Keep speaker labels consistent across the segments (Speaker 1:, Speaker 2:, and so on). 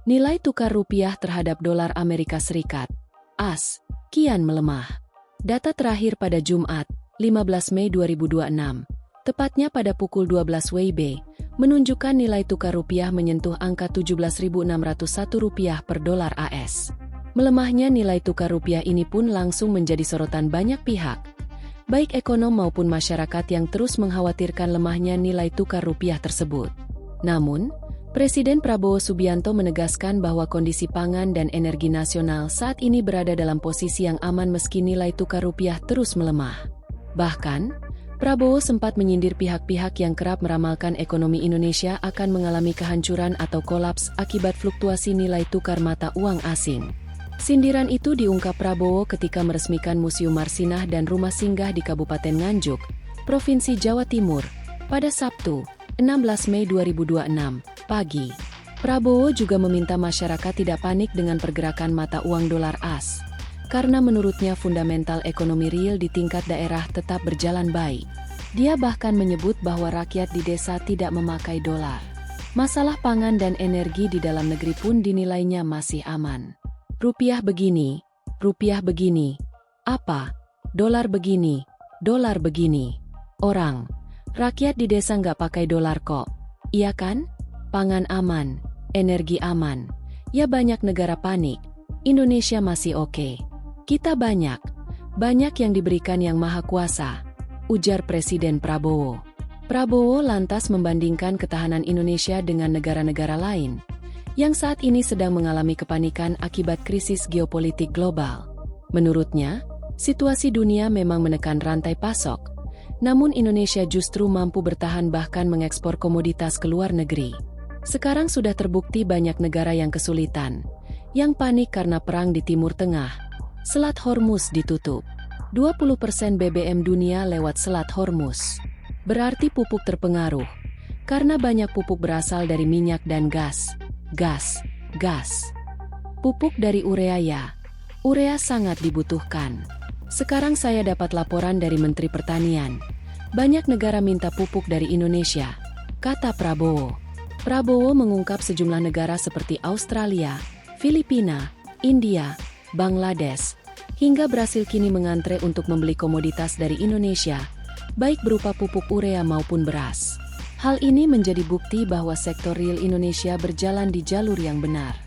Speaker 1: Nilai tukar rupiah terhadap dolar Amerika Serikat (AS) kian melemah. Data terakhir pada Jumat, 15 Mei 2026, tepatnya pada pukul 12 WIB, menunjukkan nilai tukar rupiah menyentuh angka Rp17.601 per dolar AS. Melemahnya nilai tukar rupiah ini pun langsung menjadi sorotan banyak pihak, baik ekonom maupun masyarakat yang terus mengkhawatirkan lemahnya nilai tukar rupiah tersebut. Namun, Presiden Prabowo Subianto menegaskan bahwa kondisi pangan dan energi nasional saat ini berada dalam posisi yang aman meski nilai tukar rupiah terus melemah. Bahkan, Prabowo sempat menyindir pihak-pihak yang kerap meramalkan ekonomi Indonesia akan mengalami kehancuran atau kolaps akibat fluktuasi nilai tukar mata uang asing. Sindiran itu diungkap Prabowo ketika meresmikan Museum Marsinah dan Rumah Singgah di Kabupaten Nganjuk, Provinsi Jawa Timur, pada Sabtu, 16 Mei 2026, pagi. Prabowo juga meminta masyarakat tidak panik dengan pergerakan mata uang dolar AS, karena menurutnya fundamental ekonomi real di tingkat daerah tetap berjalan baik. Dia bahkan menyebut bahwa rakyat di desa tidak memakai dolar. Masalah pangan dan energi di dalam negeri pun dinilainya masih aman. Rupiah begini, apa? Dolar begini, orang. Rakyat di desa nggak pakai dolar kok. Iya kan? Pangan aman, energi aman. Ya banyak negara panik. Indonesia masih oke. Kita banyak yang diberikan Yang Maha Kuasa, ujar Presiden Prabowo. Prabowo lantas membandingkan ketahanan Indonesia dengan negara-negara lain, yang saat ini sedang mengalami kepanikan akibat krisis geopolitik global. Menurutnya, situasi dunia memang menekan rantai pasok, namun Indonesia justru mampu bertahan bahkan mengekspor komoditas ke luar negeri. Sekarang sudah terbukti banyak negara yang kesulitan, yang panik karena perang di Timur Tengah. Selat Hormuz ditutup. 20% BBM dunia lewat Selat Hormuz. Berarti pupuk terpengaruh, karena banyak pupuk berasal dari minyak dan gas. Pupuk dari urea ya. Urea sangat dibutuhkan. Sekarang saya dapat laporan dari Menteri Pertanian. Banyak negara minta pupuk dari Indonesia, kata Prabowo. Prabowo mengungkap sejumlah negara seperti Australia, Filipina, India, Bangladesh, hingga Brasil kini mengantre untuk membeli komoditas dari Indonesia, baik berupa pupuk urea maupun beras. Hal ini menjadi bukti bahwa sektor real Indonesia berjalan di jalur yang benar.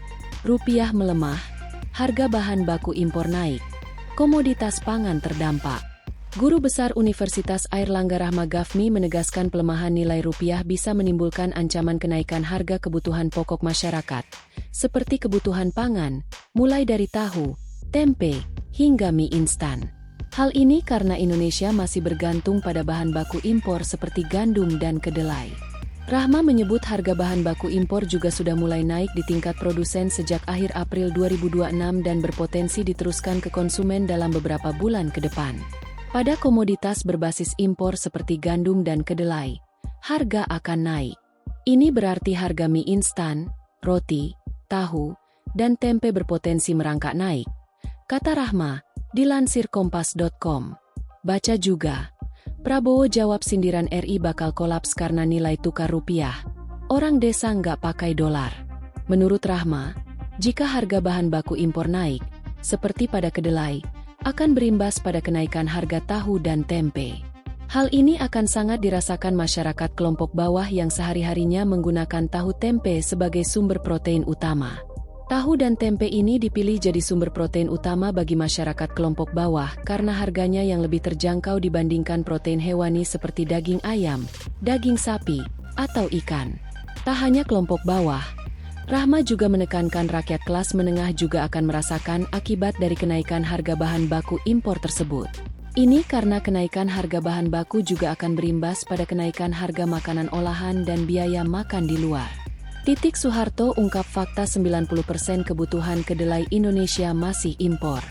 Speaker 1: Rupiah melemah, harga bahan baku impor naik, komoditas pangan terdampak. Guru Besar Universitas Airlangga Rahma Gafmi menegaskan pelemahan nilai rupiah bisa menimbulkan ancaman kenaikan harga kebutuhan pokok masyarakat, seperti kebutuhan pangan, mulai dari tahu, tempe, hingga mie instan. Hal ini karena Indonesia masih bergantung pada bahan baku impor seperti gandum dan kedelai. Rahma menyebut harga bahan baku impor juga sudah mulai naik di tingkat produsen sejak akhir April 2026 dan berpotensi diteruskan ke konsumen dalam beberapa bulan ke depan. Pada komoditas berbasis impor seperti gandum dan kedelai, harga akan naik. Ini berarti harga mie instan, roti, tahu, dan tempe berpotensi merangkak naik, kata Rahma, dilansir kompas.com. Baca juga, Prabowo jawab sindiran RI bakal kolaps karena nilai tukar rupiah. Orang desa nggak pakai dolar. Menurut Rahma, jika harga bahan baku impor naik, seperti pada kedelai, akan berimbas pada kenaikan harga tahu dan tempe. Hal ini akan sangat dirasakan masyarakat kelompok bawah yang sehari-harinya menggunakan tahu tempe sebagai sumber protein utama. Tahu dan tempe ini dipilih jadi sumber protein utama bagi masyarakat kelompok bawah karena harganya yang lebih terjangkau dibandingkan protein hewani seperti daging ayam, daging sapi, atau ikan. Tak hanya kelompok bawah, Rahma juga menekankan rakyat kelas menengah juga akan merasakan akibat dari kenaikan harga bahan baku impor tersebut. Ini karena kenaikan harga bahan baku juga akan berimbas pada kenaikan harga makanan olahan dan biaya makan di luar. Titik Soeharto ungkap fakta 90% kebutuhan kedelai Indonesia masih impor.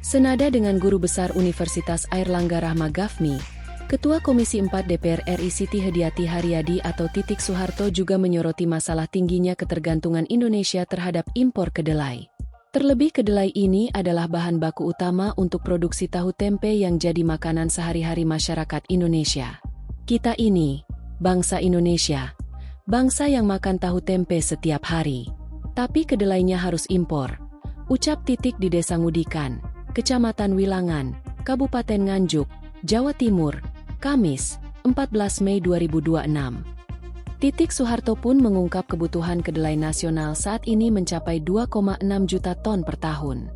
Speaker 1: Senada dengan Guru Besar Universitas Airlangga Rahma Gafmi, Ketua Komisi 4 DPR RI Siti Hediati Haryadi atau Titik Soeharto juga menyoroti masalah tingginya ketergantungan Indonesia terhadap impor kedelai. Terlebih kedelai ini adalah bahan baku utama untuk produksi tahu tempe yang jadi makanan sehari-hari masyarakat Indonesia. Kita ini, bangsa Indonesia, bangsa yang makan tahu tempe setiap hari. Tapi kedelainya harus impor. Ucap Titik di Desa Ngudikan, Kecamatan Wilangan, Kabupaten Nganjuk, Jawa Timur, Kamis, 14 Mei 2026. Titik Soeharto pun mengungkap kebutuhan kedelai nasional saat ini mencapai 2,6 juta ton per tahun.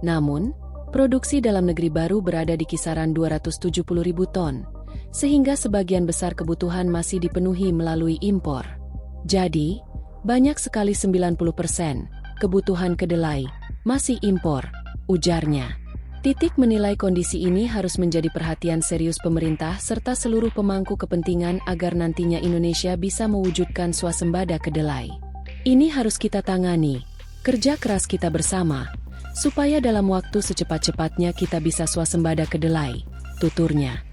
Speaker 1: Namun, produksi dalam negeri baru berada di kisaran 270.000 ton, sehingga sebagian besar kebutuhan masih dipenuhi melalui impor. Jadi, banyak sekali 90% kebutuhan kedelai masih impor, ujarnya. Titik menilai kondisi ini harus menjadi perhatian serius pemerintah serta seluruh pemangku kepentingan agar nantinya Indonesia bisa mewujudkan swasembada kedelai. Ini harus kita tangani, kerja keras kita bersama, supaya dalam waktu secepat-cepatnya kita bisa swasembada kedelai, tuturnya.